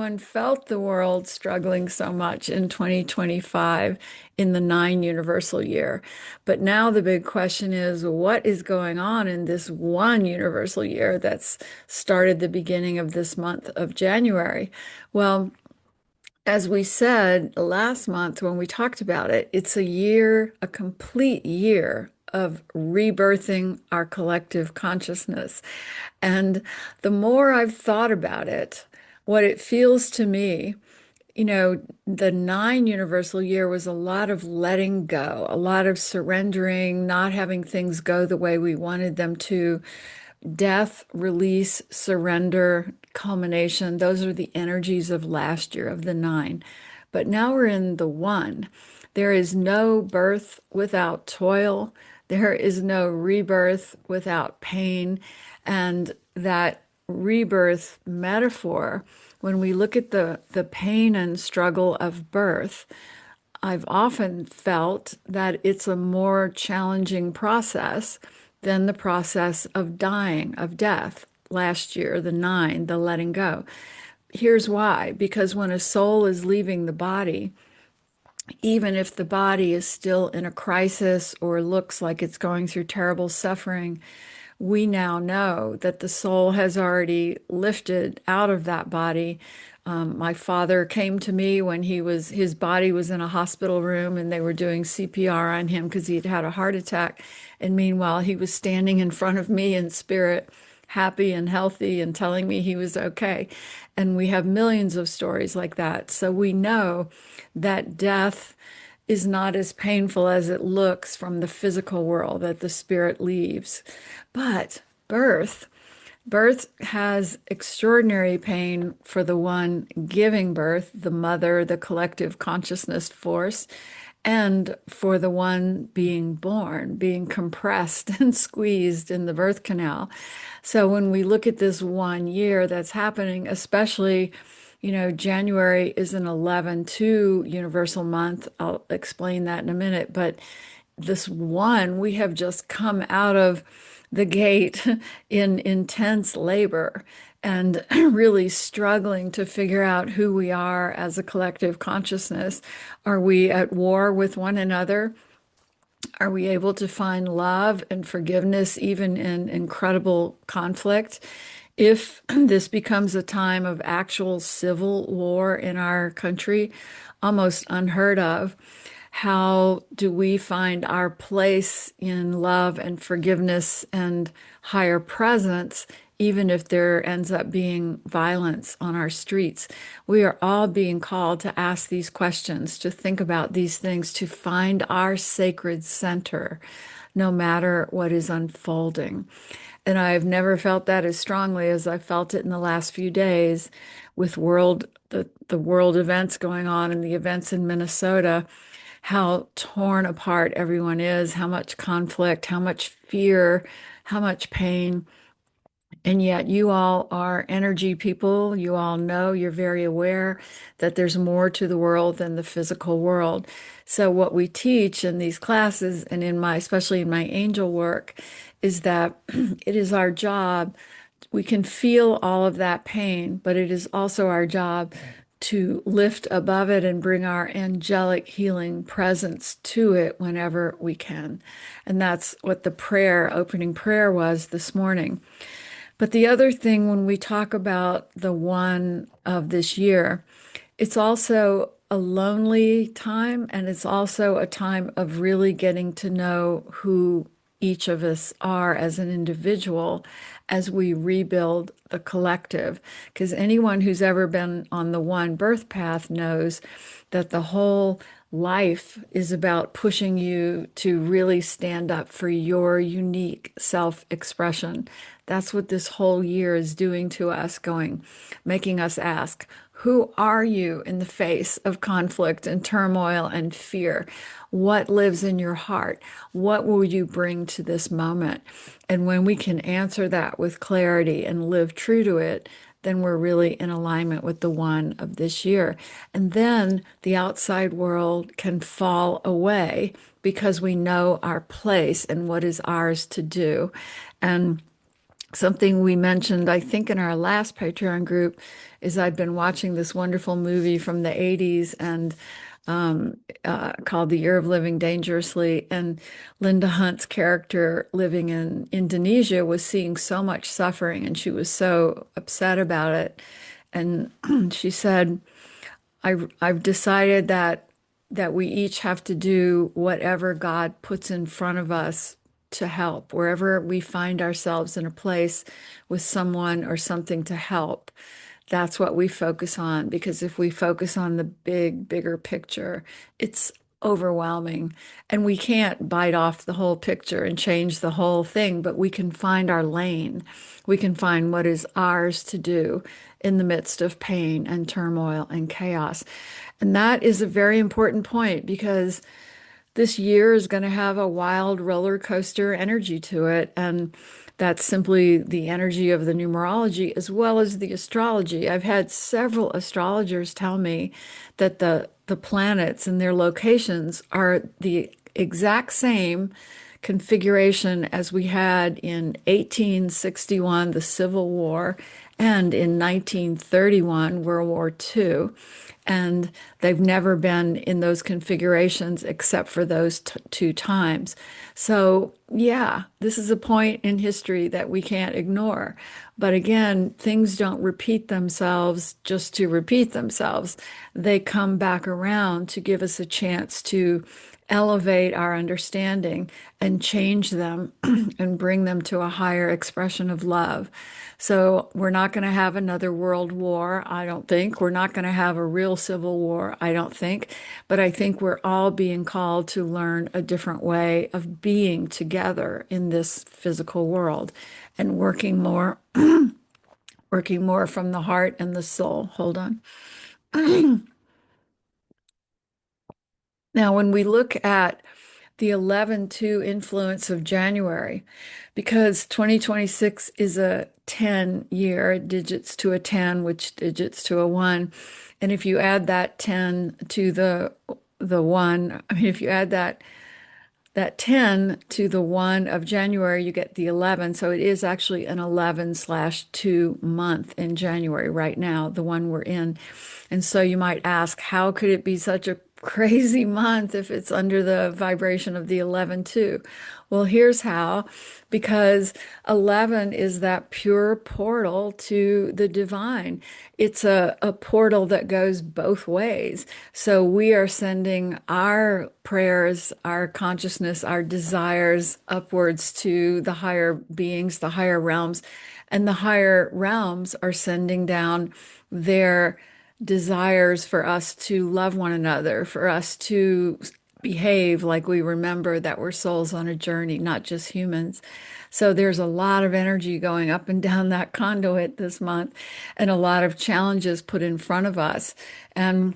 One felt the world struggling so much in 2025 in the nine universal year. But now the big question is what is going on in this one universal year that's started the beginning of this month of January? Well, as we said last month when we talked about it, it's a year, a complete year of rebirthing our collective consciousness. And the more I've thought about it, what it feels to me, the nine universal year was a lot of letting go, a lot of surrendering, not having things go the way we wanted them to. Death, release, surrender, culmination. Those are the energies of last year, of the nine. But now we're in the one. There is no birth without toil. There is no rebirth without pain. And that rebirth metaphor, when we look at the pain and struggle of birth, I've often felt that it's a more challenging process than the process of dying, of death. Last year, the nine, the letting go. Here's why. Because when a soul is leaving the body, even if the body is still in a crisis or looks like it's going through terrible suffering, we now know that the soul has already lifted out of that body. My father came to me when his body was in a hospital room and they were doing CPR on him because he'd had a heart attack. And meanwhile, he was standing in front of me in spirit, happy and healthy and telling me he was okay. And we have millions of stories like that. So we know that death is not as painful as it looks from the physical world that the spirit leaves. But birth has extraordinary pain for the one giving birth, the mother, the collective consciousness force, and for the one being born, being compressed and squeezed in the birth canal. So when we look at this one year that's happening, especially, January is an 11/2 universal month. I'll explain that in a minute. But this one, we have just come out of the gate in intense labor and really struggling to figure out who we are as a collective consciousness. Are we at war with one another? Are we able to find love and forgiveness even in incredible conflict? If this becomes a time of actual civil war in our country, almost unheard of, how do we find our place in love and forgiveness and higher presence, even if there ends up being violence on our streets? We are all being called to ask these questions, to think about these things, to find our sacred center, no matter what is unfolding. And I've never felt that as strongly as I felt it in the last few days with the world events going on and the events in Minnesota, how torn apart everyone is, how much conflict, how much fear, how much pain. And yet you all are energy people. You all know, you're very aware that there's more to the world than the physical world. So what we teach in these classes and especially in my angel work, is that it is our job. We can feel all of that pain, but it is also our job to lift above it and bring our angelic healing presence to it whenever we can. And that's what the opening prayer was this morning. But the other thing, when we talk about the one of this year, it's also a lonely time, and it's also a time of really getting to know who each of us are as an individual as we rebuild the collective. Because anyone who's ever been on the one birth path knows that the whole life is about pushing you to really stand up for your unique self-expression. That's what this whole year is doing to us, making us ask, who are you in the face of conflict and turmoil and fear? What lives in your heart? What will you bring to this moment? And when we can answer that with clarity and live true to it, then we're really in alignment with the one of this year. And then the outside world can fall away because we know our place and what is ours to do. And something we mentioned, I think, in our last Patreon group is I've been watching this wonderful movie from the 80s and called The Year of Living Dangerously. And Linda Hunt's character living in Indonesia was seeing so much suffering and she was so upset about it. And she said, I've decided that we each have to do whatever God puts in front of us to help, wherever we find ourselves in a place with someone or something to help. That's what we focus on, because if we focus on the bigger picture, it's overwhelming. And we can't bite off the whole picture and change the whole thing, but we can find our lane. We can find what is ours to do in the midst of pain and turmoil and chaos. And that is a very important point because this year is going to have a wild roller coaster energy to it. And that's simply the energy of the numerology as well as the astrology. I've had several astrologers tell me that the planets and their locations are the exact same configuration as we had in 1861, the Civil War, and in 1931, World War II. And they've never been in those configurations except for those two times. So, yeah, this is a point in history that we can't ignore. But again, things don't repeat themselves just to repeat themselves. They come back around to give us a chance to elevate our understanding and change them and bring them to a higher expression of love. So we're not going to have another world war, I don't think. We're not going to have a real civil war, I don't think. But I think we're all being called to learn a different way of being together in this physical world and working more from the heart and the soul. Hold on. Now, when we look at the 11-2 influence of January, because 2026 is a 10 year, it digits to a 10, which digits to a 1. And if you add that 10 to the 1, I mean, if you add that 10 to the 1 of January, you get the 11. So it is actually an 11/2 month in January right now, the one we're in. And so you might ask, how could it be such a crazy month if it's under the vibration of the 11/2? Well, here's how, because 11 is that pure portal to the divine. It's a portal that goes both ways. So we are sending our prayers, our consciousness, our desires upwards to the higher beings, the higher realms, and the higher realms are sending down their desires for us to love one another, for us to behave like we remember that we're souls on a journey, not just humans. So there's a lot of energy going up and down that conduit this month and a lot of challenges put in front of us. And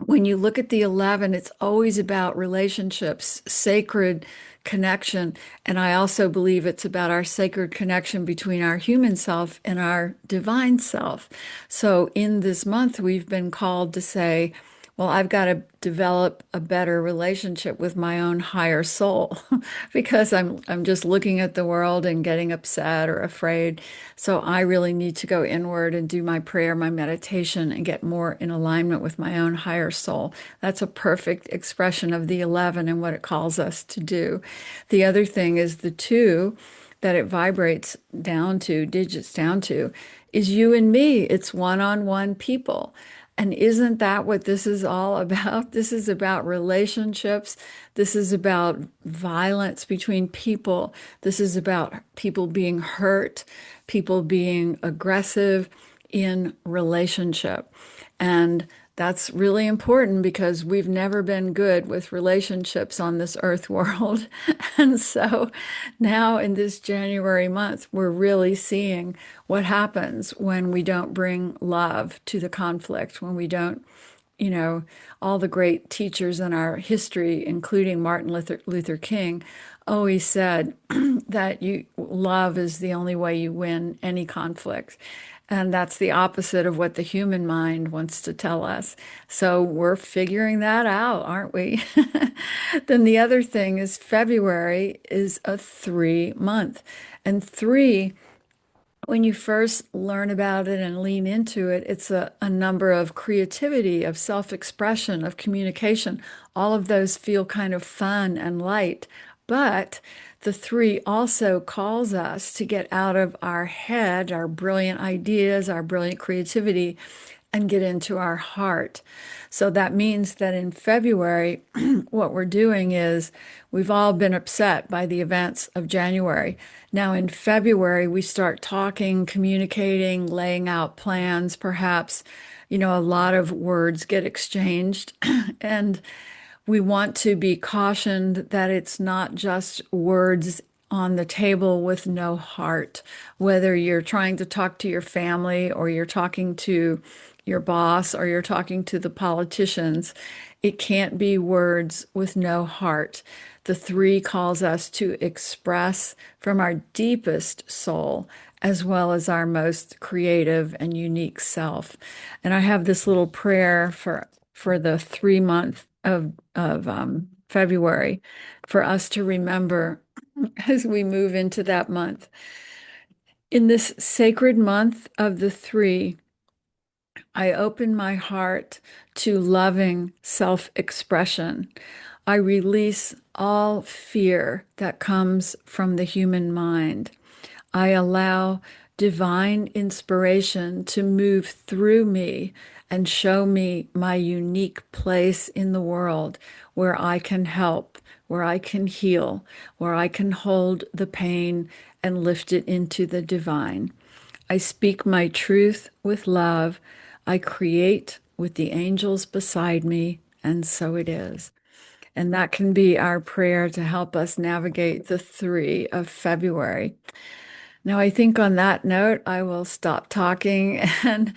when you look at the 11, it's always about relationships, sacred connection. And I also believe it's about our sacred connection between our human self and our divine self. So in this month, we've been called to say, well, I've got to develop a better relationship with my own higher soul because I'm just looking at the world and getting upset or afraid. So I really need to go inward and do my prayer, my meditation, and get more in alignment with my own higher soul. That's a perfect expression of the 11 and what it calls us to do. The other thing is the 2 that it vibrates down to, digits down to, is you and me. It's one-on-one people. And isn't that what this is all about? This is about relationships. This is about violence between people. This is about people being hurt, people being aggressive in relationship. And that's really important because we've never been good with relationships on this earth world. And so now in this January month, we're really seeing what happens when we don't bring love to the conflict, when we don't, you know, all the great teachers in our history, including Martin Luther King, always said that love is the only way you win any conflict. And that's the opposite of what the human mind wants to tell us. So we're figuring that out, aren't we? Then the other thing is February is a 3 month. And 3 when you first learn about it and lean into it, it's a number of creativity, of self-expression, of communication. All of those feel kind of fun and light. But the three also calls us to get out of our head, our brilliant ideas, our brilliant creativity, and get into our heart. So that means that in February, what we're doing is we've all been upset by the events of January. Now, in February, we start talking, communicating, laying out plans, perhaps, a lot of words get exchanged. And we want to be cautioned that it's not just words on the table with no heart. Whether you're trying to talk to your family or you're talking to your boss or you're talking to the politicians, it can't be words with no heart. The three calls us to express from our deepest soul as well as our most creative and unique self. And I have this little prayer for the 3 month of February for us to remember as we move into that month. In this sacred month of the three, I open my heart to loving self-expression. I release all fear that comes from the human mind. I allow divine inspiration to move through me and show me my unique place in the world where I can help, where I can heal, where I can hold the pain and lift it into the divine. I speak my truth with love. I create with the angels beside me, and so it is. And that can be our prayer to help us navigate the 3 of February. Now, I think on that note, I will stop talking and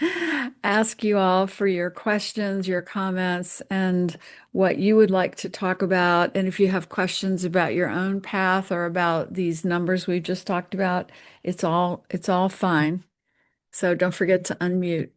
ask you all for your questions, your comments, and what you would like to talk about. And if you have questions about your own path or about these numbers we've just talked about, it's all fine. So don't forget to unmute.